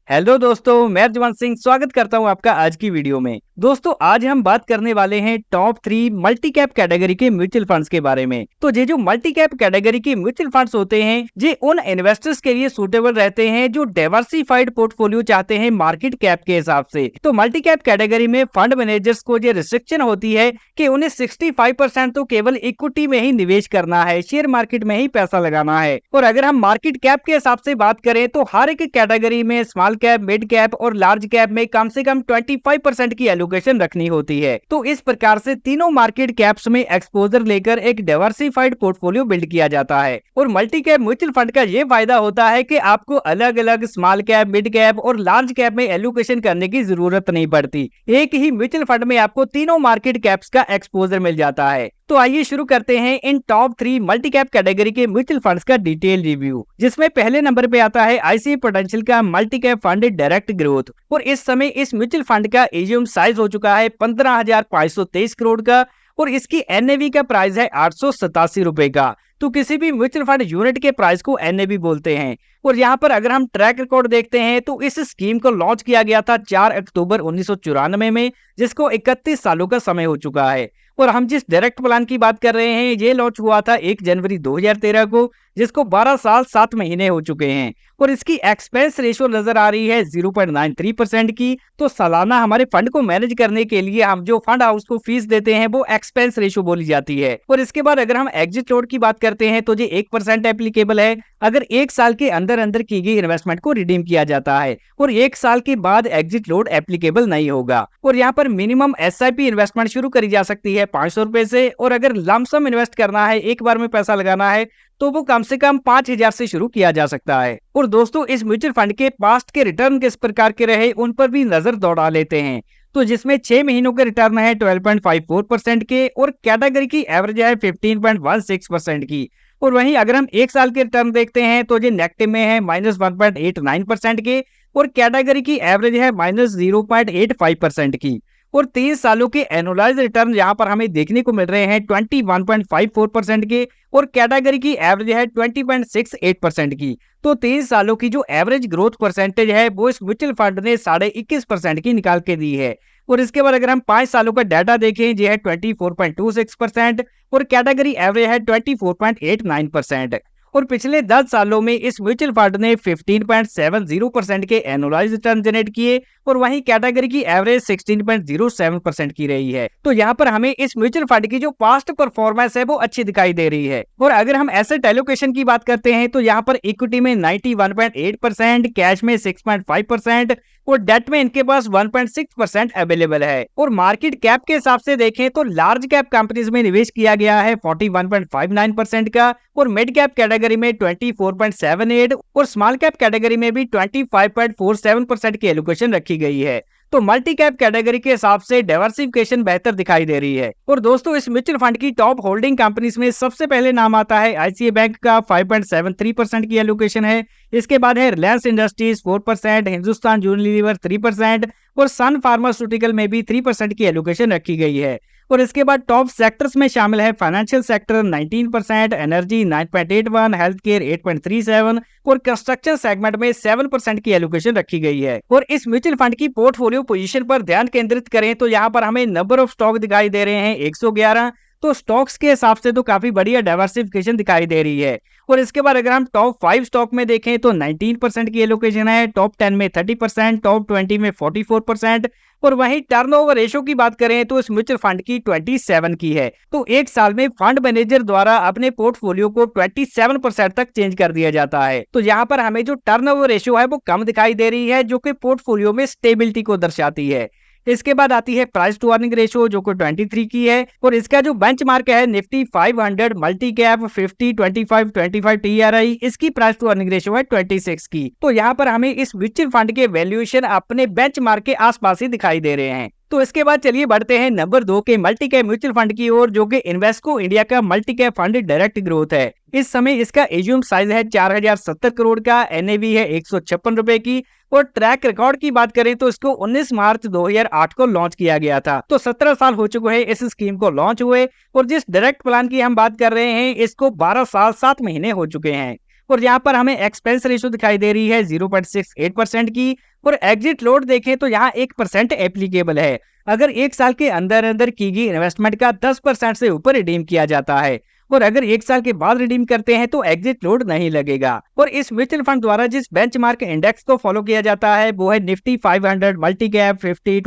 Hello दोस्तों, मैं जवान सिंह स्वागत करता हूं आपका आज की वीडियो में। दोस्तों, आज हम बात करने वाले हैं टॉप 3 मल्टी कैप कैटेगरी के म्यूचुअल फंड्स के बारे में। तो ये जो मल्टी कैप कैटेगरी के म्यूचुअल फंड्स होते हैं, ये उन इन्वेस्टर्स के लिए सूटेबल रहते हैं जो डाइवर्सिफाइड पोर्टफोलियो चाहते हैं मार्केट कैप के हिसाब से। तो मल्टी कैप कैटेगरी में फंड मैनेजर्स को ये रिस्ट्रिक्शन होती है कि उन्हें 65% तो केवल इक्विटी में ही निवेश करना है, शेयर मार्केट में ही पैसा लगाना है। और अगर हम मार्केट कैप के हिसाब से बात करें तो हर एक कैटेगरी में स्मॉल कैप, मिड कैप और लार्ज कैप में कम से कम 25% की एलोकेशन रखनी होती है। तो इस प्रकार से तीनों मार्केट कैप्स में एक्सपोजर लेकर एक डाइवर्सिफाइड पोर्टफोलियो बिल्ड किया जाता है। और मल्टी कैप म्यूचुअल फंड का ये फायदा होता है कि आपको अलग अलग स्मॉल कैप, मिड कैप और लार्ज कैप में एलोकेशन करने की जरूरत नहीं पड़ती। एक ही म्यूचुअल फंड में आपको तीनों मार्केट कैप्स का एक्सपोजर मिल जाता है। तो आइए शुरू करते हैं इन टॉप 3 मल्टी कैप कैटेगरी के म्यूचुअल फंड्स का डिटेल रिव्यू, जिसमें पहले नंबर पे आता है आईसीआई प्रूडेंशियल का multi cap fund direct growth. और इस समय इस म्यूचुअल फंड का एजीएम साइज हो चुका है 15,523 करोड़ का और इसकी एनएवी का प्राइस है 887 रुपए का। तो किसी भी म्यूचुअल फंड यूनिट के प्राइस को एनएवी बोलते हैं। और यहाँ पर अगर हम ट्रैक रिकॉर्ड देखते हैं तो इस स्कीम को लॉन्च किया गया था 4 अक्टूबर 1994 में, जिसको 31 सालों का समय हो चुका है। और हम जिस डायरेक्ट प्लान की बात कर रहे हैं, ये लॉन्च हुआ था 1 जनवरी 2013 को, जिसको 12 साल 7 महीने हो चुके हैं। और इसकी एक्सपेंस रेशियो नजर आ रही है 0.93% की। तो सालाना हमारे फंड को मैनेज करने के लिए हम जो फंड हाउस को फीस देते हैं वो एक्सपेंस रेशियो बोली जाती है। और इसके बाद अगर हम एग्जिट लोड की बात करते हैं तो ये 1% एप्लीकेबल है अगर 1 साल के अंदर अंदर की गई इन्वेस्टमेंट को रिडीम किया जाता है, और 1 साल के बाद एग्जिट लोड एप्लीकेबल नहीं होगा। और यहाँ पर मिनिमम एसआईपी इन्वेस्टमेंट शुरू करी जा सकती है 500 रुपए से, और अगर लमसम इन्वेस्ट करना है, एक बार में पैसा लगाना है, तो वो कम से कम 5,000 से शुरू किया जा सकता है। और दोस्तों, इस म्यूचुअल फंड के पास्ट के रिटर्न किस प्रकार के रहे उन पर भी नजर दौड़ा लेते हैं। तो जिसमें 6 महीनों के रिटर्न है 12.54% के और कैटेगरी की एवरेज है 15.16% की। और वहीं अगर हम 1 साल के रिटर्न देखते हैं तो ये नेगेटिव में है -1.89% के और कैटेगरी की एवरेज है -0.85% की। और 3 सालों के एनुअलाइज रिटर्न यहाँ पर हमें देखने को मिल रहे हैं 21.54% के और कैटेगरी की एवरेज है 20.68% की। तो 3 सालों की जो एवरेज ग्रोथ परसेंटेज है वो इस म्यूचुअल फंड ने 21.5% की निकाल के दी है। और इसके बाद अगर हम 5 सालों का डाटा देखें, ये है 24.26% और कैटेगरी एवरेज है 24.89%। और पिछले 10 सालों में इस म्यूचुअल फंड ने 15.70% के एनुअलाइज रिटर्न जनरेट किए और वहीं कैटेगरी की एवरेज 16.07% की रही है। तो यहाँ पर हमें इस म्यूचुअल फंड की जो पास्ट परफॉर्मेंस है वो अच्छी दिखाई दे रही है। और अगर हम एसेट एलोकेशन की बात करते हैं तो यहाँ पर इक्विटी में 91.8%, कैश में 6.5% और डेट में इनके पास 1.6% अवेलेबल है। और मार्केट कैप के हिसाब से देखें तो लार्ज कैप कंपनीज में निवेश किया गया है 41.59% का और मिड कैप कैटेगरी में 24.78 और स्मॉल कैप कैटेगरी में भी 25.47% की एलोकेशन रखी गई है। तो मल्टी कैप कैटेगरी के हिसाब से डाइवर्सिफिकेशन बेहतर दिखाई दे रही है। और दोस्तों, इस म्यूचुअल फंड की टॉप होल्डिंग कंपनीज में सबसे पहले नाम आता है आईसीआई बैंक का 5.73% की एलोकेशन है। इसके बाद है रिलायंस इंडस्ट्रीज 4%, हिंदुस्तान यूनिलीवर 3% और सन फार्मास्यूटिकल में भी 3% की एलोकेशन रखी गई है। और इसके बाद टॉप सेक्टर्स में शामिल है financial sector 19%, energy 9.81, health care 8.37 और कंस्ट्रक्शन सेगमेंट में 7% की एलोकेशन रखी गई है। और इस म्यूचुअल फंड की पोर्टफोलियो पोजीशन पर ध्यान केंद्रित करें तो यहाँ पर हमें नंबर ऑफ स्टॉक दिखाई दे रहे हैं 111। तो स्टॉक्स के हिसाब से तो काफी बढ़िया डाइवर्सिफिकेशन दिखाई दे रही है। और इसके बाद अगर हम टॉप 5 स्टॉक में देखें तो 19% की एलोकेशन है, टॉप 10 में 30%, टॉप 20 में 44% और वहीं टर्नओवर रेशो की बात करें तो इस म्यूचुअल फंड की 27 की है। तो 1 साल में फंड मैनेजर द्वारा अपने पोर्टफोलियो को 27% तक चेंज कर दिया जाता है। तो यहाँ पर हमें जो टर्नओवर रेशो है वो कम दिखाई दे रही है, जो कि पोर्टफोलियो में स्टेबिलिटी को दर्शाती है। इसके बाद आती है प्राइस टू अर्निंग रेशियो, जो कि 23 की है और इसका जो बेंचमार्क है निफ्टी 500 मल्टी कैप 50 25 25 टीआरआई, इसकी प्राइस टू अर्निंग रेशियो है 26 की। तो यहाँ पर हमें इस म्यूचुअल फंड के वैल्यूएशन अपने बेंचमार्क के आसपास ही दिखाई दे रहे हैं। तो इसके बाद चलिए बढ़ते हैं नंबर 2 के मल्टी कैप म्यूचुअल फंड की ओर, जो कि इन्वेस्को इंडिया का multi cap fund direct growth है। इस समय इसका एजीएम साइज है 4070 करोड़ का, एनएवी है 156 रुपए की और ट्रैक रिकॉर्ड की बात करें तो इसको 19 मार्च 2008 को लॉन्च किया गया था। तो 17 साल हो चुके हैं इस स्कीम को लॉन्च हुए और जिस डायरेक्ट प्लान की हम बात कर रहे हैं इसको 12 साल 7 महीने हो चुके हैं। और यहाँ पर हमें एक्सपेंस रेशियो दिखाई दे रही है 0.68% की, और एग्जिट लोड देखें तो यहाँ 1% एप्लीकेबल है अगर एक साल के अंदर अंदर की गई इन्वेस्टमेंट का 10% से ऊपर रिडीम किया जाता है, और अगर एक साल के बाद रिडीम करते हैं तो एग्जिट लोड नहीं लगेगा। और इस म्यूचुअल फंड द्वारा जिस बेंचमार्क इंडेक्स को फॉलो किया जाता है वो है Nifty 500 multi cap 50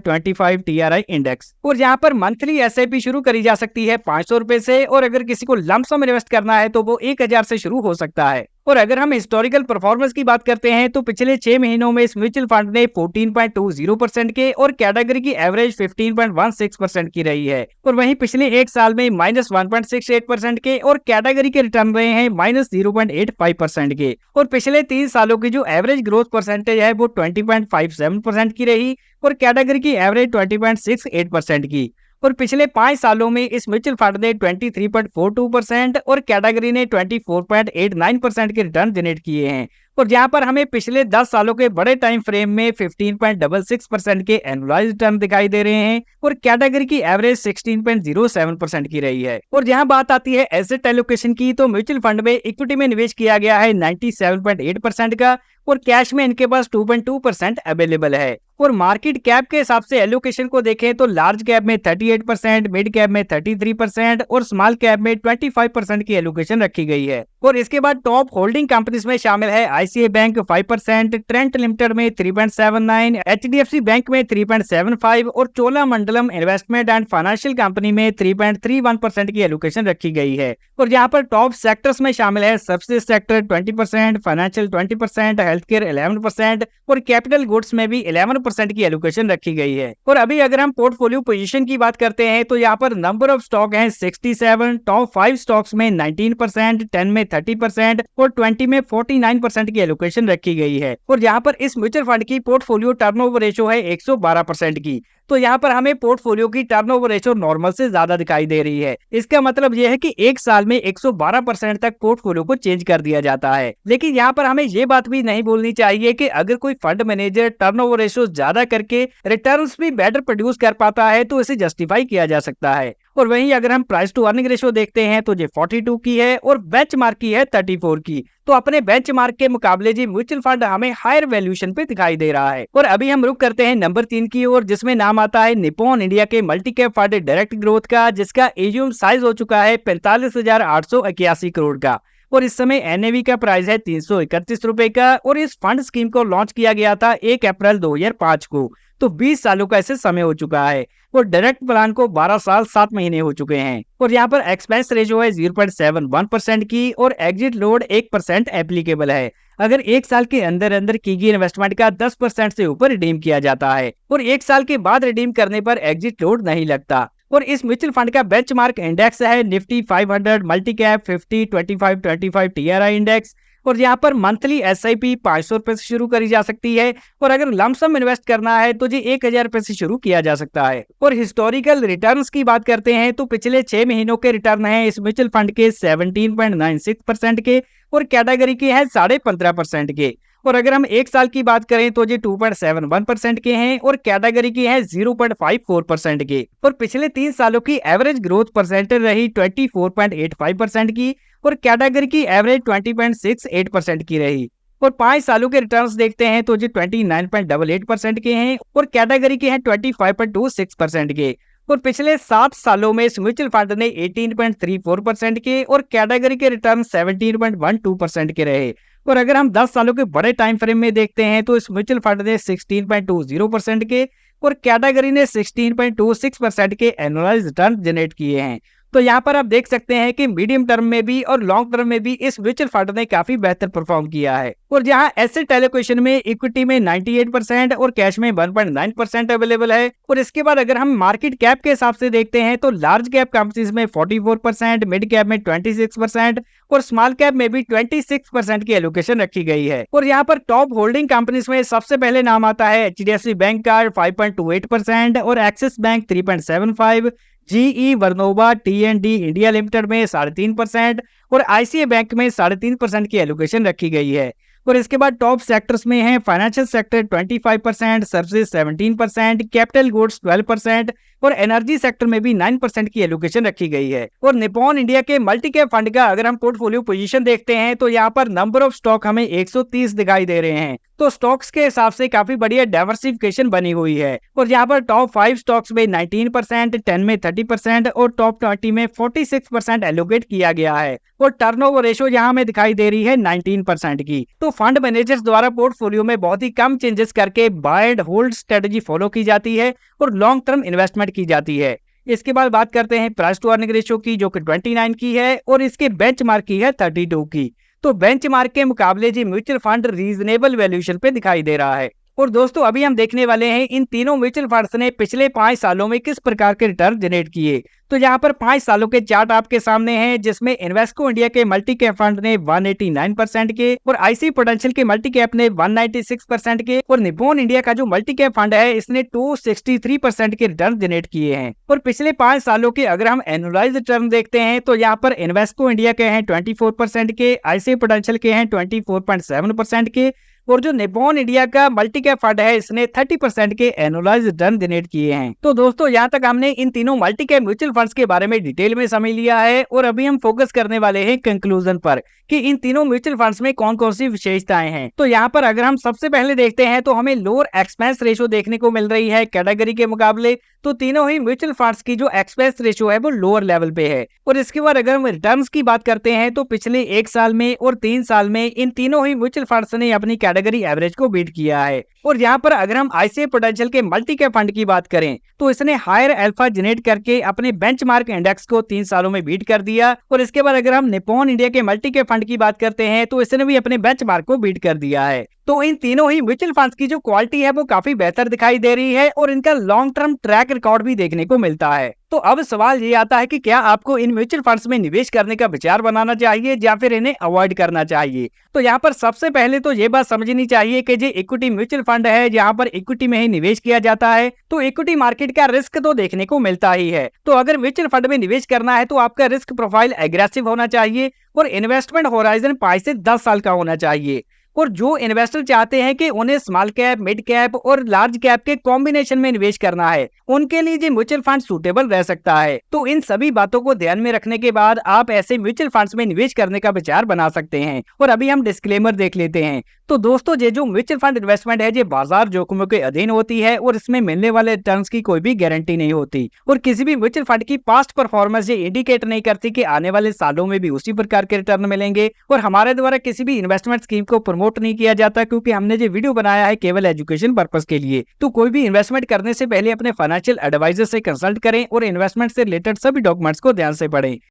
25 TRI index. और यहाँ पर मंथली एसआईपी शुरू करी जा सकती है 500 रुपए से, और अगर किसी को लमसम इन्वेस्ट करना है तो वो 1000 से शुरू हो सकता है। और अगर हम हिस्टोरिकल परफॉर्मेंस की बात करते हैं तो पिछले 6 महीनों में इस म्यूचुअल फंड ने 14.20% के और कैटेगरी की एवरेज 15.16% की रही है, और वहीं पिछले एक साल में -1.68% के और कैटेगरी के रिटर्न रहे हैं -0.85% के, और पिछले 3 सालों की जो एवरेज ग्रोथ परसेंटेज है वो 20.57% की रही, और कैटेगरी की एवरेज 20.68% की। और पिछले 5 सालों में इस म्यूचुअल फंड ने 23.42% और कैटेगरी ने 24.89% के रिटर्न जनरेट किए हैं। और जहां पर हमें पिछले 10 सालों के बड़े टाइम फ्रेम में 15.66% के एनुअलाइज्ड रिटर्न दिखाई दे रहे हैं, और कैटेगरी की एवरेज 16.07% की रही है। और जहां बात आती है एसेट एलोकेशन की, तो म्यूचुअल फंड में इक्विटी में निवेश किया गया है 97.8% का, और कैश में इनके पास 2.2% अवेलेबल है। और मार्केट कैप के हिसाब से एलोकेशन को देखें तो लार्ज कैप में 38%, मिड कैप में 33% और स्मॉल कैप में 25% की एलोकेशन रखी गई है। और इसके बाद टॉप होल्डिंग कंपनीज में शामिल है आईसीआई बैंक 5%, ट्रेंट लिमिटेड में 3.79, एचडीएफसी बैंक में 3.75 और Cholamandalam investment and financial company में 3.31% की एलोकेशन रखी गई है। और यहाँ पर टॉप सेक्टर्स में शामिल है सर्विसेज सेक्टर 20%, फाइनेंशियल 20%, हेल्थकेयर 11% और कैपिटल गुड्स में भी 11% की एलोकेशन रखी गई है। और अभी अगर हम पोर्टफोलियो पोजीशन की बात करते हैं तो यहाँ पर नंबर ऑफ स्टॉक हैं 67, टॉप 5 स्टॉक्स में 19%, 10 में 30% और 20 में 49% की एलोकेशन रखी गई है। और यहाँ पर इस म्यूचुअल फंड की पोर्टफोलियो टर्नओवर रेशियो है 112% की, तो यहाँ पर हमें पोर्टफोलियो की टर्नओवर रेशियो नॉर्मल से ज्यादा दिखाई दे रही है। इसका मतलब यह है कि एक साल में 112% तक पोर्टफोलियो को चेंज कर दिया जाता है। लेकिन यहाँ पर हमें ये बात भी नहीं भूलनी चाहिए कि अगर कोई फंड मैनेजर टर्नओवर रेशियो ज्यादा करके रिटर्न्स भी बेटर प्रोड्यूस कर पाता है तो इसे जस्टिफाई किया जा सकता है। और वहीं अगर हम प्राइस टू अर्निंग रेशियो देखते हैं तो ये 42 की है और बेंचमार्क की है 34 की, तो अपने बेंचमार्क के मुकाबले जी म्यूचुअल फंड हमें हायर वैल्यूएशन पे दिखाई दे रहा है। और अभी हम रुक करते हैं नंबर 3 की ओर, जिसमें नाम आता है निप्पॉन इंडिया के multi cap fund direct growth का, जिसका एयूएम साइज हो चुका है 45,881 करोड़ का, और इस समय एनएवी का प्राइस है 331 रुपए का। और इस फंड स्कीम को लॉन्च किया गया था 1 अप्रैल 2005 को, तो 20 सालों का इसे समय हो चुका है, और डायरेक्ट प्लान को 12 साल 7 महीने हो चुके हैं। और यहाँ पर एक्सपेंस रेशियो है 0.71% की, और एग्जिट लोड 1% एप्लीकेबल है अगर एक साल के अंदर अंदर की गई इन्वेस्टमेंट का 10% से ऊपर रिडीम किया जाता है, और एक साल के बाद रिडीम करने पर एग्जिट लोड नहीं लगता। और इस म्यूचुअल फंड का बेंचमार्क इंडेक्स है Nifty 500 multi cap 50 25 TRI index, और यहाँ पर मंथली एसआईपी 500 रुपए से शुरू करी जा सकती है, और अगर लमसम इन्वेस्ट करना है तो जी 1000 रुपए से शुरू किया जा सकता है। और हिस्टोरिकल रिटर्न्स की बात करते हैं तो पिछले 6 महीनों के रिटर्न हैं इस म्यूचुअल फंड के 17.96% के, और कैटेगरी के हैं 15.5% के। और अगर हम एक साल की बात करें तो ये 2.71% के हैं, और कैटेगरी की है 0.54% के। और पिछले 3 सालों की एवरेज ग्रोथ परसेंटेज रही 24.85% की, और कैटेगरी की एवरेज 20.68% की रही। और 5 सालों के रिटर्न्स देखते हैं तो ये 29.88% के हैं, और कैटेगरी के हैं 25.26% के। और पिछले 7 सालों में इस म्यूचुअल फंड ने 18.34% के और कैटेगरी के रिटर्न 17.12% के रहे। और अगर हम 10 सालों के बड़े टाइम फ्रेम में देखते हैं तो इस म्यूचुअल फंड ने 16.20% के और कैटेगरी ने 16.26% के एनुअलाइज्ड रिटर्न जनरेट किए हैं। तो यहाँ पर आप देख सकते हैं कि मीडियम टर्म में भी और लॉन्ग टर्म में भी इस म्यूचुअल फंड ने काफी बेहतर परफॉर्म किया है। और जहाँ एसेट एलोकेशन में इक्विटी में 98% और कैश में 1.9% अवेलेबल है। और इसके बाद अगर हम मार्केट कैप के हिसाब से देखते हैं तो लार्ज कैप कंपनीज में 44%, मिड कैप में 26% और स्मॉल कैप में भी 26% की एलोकेशन रखी गई है। और यहाँ पर टॉप होल्डिंग कंपनीज में सबसे पहले नाम आता है एचडीएफसी बैंक का 5.28% और एक्सिस बैंक 3.75%, जीई वर्नोवा टी&डी इंडिया लिमिटेड में 3.5% और आईसीआई बैंक में 3.5% की एलोकेशन रखी गई है। और इसके बाद टॉप सेक्टर्स में है financial sector 25%, services 17%, capital goods 12%, और एनर्जी सेक्टर में भी 9% की एलोकेशन रखी गई है। और निप्पॉन इंडिया के मल्टी कैप फंड का अगर हम पोर्टफोलियो पोजीशन देखते हैं तो यहाँ पर नंबर ऑफ स्टॉक हमें 130 दिखाई दे रहे हैं। तो स्टॉक्स के हिसाब से काफी बढ़िया डाइवर्सिफिकेशन बनी हुई है। और यहाँ पर टॉप 5 स्टॉक्स में 19%, 10 में 30% और टॉप 20 में 46% एलोकेट किया गया है। और टर्नओवर रेशो यहाँ में दिखाई दे रही है 19% की। तो फंड मैनेजर्स द्वारा पोर्टफोलियो में बहुत ही कम चेंजेस करके buy and hold strategy follow की जाती है और लॉन्ग टर्म इन्वेस्टमेंट की जाती है। इसके बाद बात करते हैं प्राइस टू अर्निंग रेशियो की, जो कि 29 की है और इसके बेंचमार्क की है 32 की। तो बेंचमार्क के मुकाबले जी म्यूचुअल फंड रीजनेबल वैल्यूएशन पे दिखाई दे रहा है। और दोस्तों अभी हम देखने वाले हैं इन तीनों म्यूचुअल फंड्स ने पिछले 5 सालों में किस प्रकार के रिटर्न जनरेट किए। तो यहाँ पर 5 सालों के चार्ट आपके सामने हैं, जिसमें इन्वेस्को इंडिया के मल्टी कैप फंड ने 189% के और आईसी पोटेंशियल के मल्टी कैप ने 196% के और निप्पॉन इंडिया का जो मल्टी कैप फंड है इसने 263% के रिटर्न जनरेट किए हैं। और पिछले 5 सालों के अगर हम एनुअलाइज्ड रिटर्न देखते हैं तो यहाँ पर इन्वेस्को इंडिया के हैं 24% के, आईसी पोटेंशियल के हैं 24.7% के और जो निप्पॉन इंडिया का मल्टी कैप फंड है इसने 30% के एनुअलाइज्ड रिटर्न जनरेट किए हैं। तो दोस्तों यहाँ तक हमने इन तीनों मल्टी कैप म्यूचुअल फंड्स के बारे में डिटेल में समझ लिया है और अभी हम फोकस करने वाले हैं कंक्लूजन पर कि इन तीनों म्यूचुअल फंड्स में कौन कौन सी विशेषताएं हैं। तो यहाँ पर अगर हम सबसे पहले देखते हैं तो हमें लोअर एक्सपेंस रेशो देखने को मिल रही है कैटेगरी के मुकाबले। तो तीनों ही म्यूचुअल फंड्स की जो एक्सपेंस रेशो है वो लोअर लेवल पे है। और इसके बाद अगर हम रिटर्न्स की बात करते हैं तो पिछले 1 साल में और 3 साल में इन तीनों ही म्यूचुअल फंड्स ने अपनी कैटेगरी एवरेज को बीट किया है। और यहाँ पर अगर हम आईसीआई पोटेंशियल के मल्टी कैप फंड की बात करें तो इसने हायर अल्फा जनरेट करके अपने बेंचमार्क इंडेक्स को 3 सालों में बीट कर दिया। और इसके बाद अगर हम निप्पॉन इंडिया के मल्टी कैप फंड की बात करते हैं तो इसने भी अपने बेंचमार्क को बीट कर दिया है। तो इन तीनों ही म्यूचुअल फंड्स की जो क्वालिटी है वो काफी बेहतर दिखाई दे रही है और इनका लॉन्ग टर्म ट्रैक रिकॉर्ड भी देखने को मिलता है। तो अब सवाल ये आता है कि क्या आपको इन म्यूचुअल फंड्स में निवेश करने का विचार बनाना चाहिए या फिर इन्हें अवॉइड करना चाहिए। तो यहाँ पर सबसे पहले तो ये बात समझनी चाहिए कि जो इक्विटी म्यूचुअल फंड है यहाँ पर इक्विटी में ही निवेश किया जाता है तो इक्विटी मार्केट का रिस्क तो देखने को मिलता ही है। तो अगर म्यूचुअल फंड में निवेश करना है तो आपका रिस्क प्रोफाइल एग्रेसिव होना चाहिए और इन्वेस्टमेंट होराइजन 5 से 10 साल का होना चाहिए। और जो इन्वेस्टर चाहते हैं कि उन्हें स्मॉल कैप, मिड कैप और लार्ज कैप के कॉम्बिनेशन में निवेश करना है उनके लिए ये म्यूचुअल फंड सूटेबल रह सकता है। तो इन सभी बातों को ध्यान में रखने के बाद आप ऐसे म्यूचुअल फंड्स में निवेश करने का विचार बना सकते हैं। और अभी हम डिस्क्लेमर देख लेते हैं। तो दोस्तों ये जो म्यूचुअल फंड इन्वेस्टमेंट है ये बाजार जोखिमों के अधीन होती है और इसमें मिलने वाले रिटर्न्स की कोई भी गारंटी नहीं होती। और किसी भी म्यूचुअल फंड की पास्ट परफॉर्मेंस ये इंडिकेट नहीं करती कि आने वाले सालों में भी उसी प्रकार के रिटर्न मिलेंगे। और हमारे द्वारा किसी भी इन्वेस्टमेंट स्कीम को प्रमोट नहीं किया जाता क्योंकि हमने ये वीडियो बनाया है केवल एजुकेशन पर्पस के लिए। तो कोई भी इन्वेस्टमेंट करने से पहले अपने फाइनेंशियल एडवाइजर से कंसल्ट करें और इन्वेस्टमेंट से रिलेटेड सभी डॉक्यूमेंट्स को ध्यान से पढ़ें।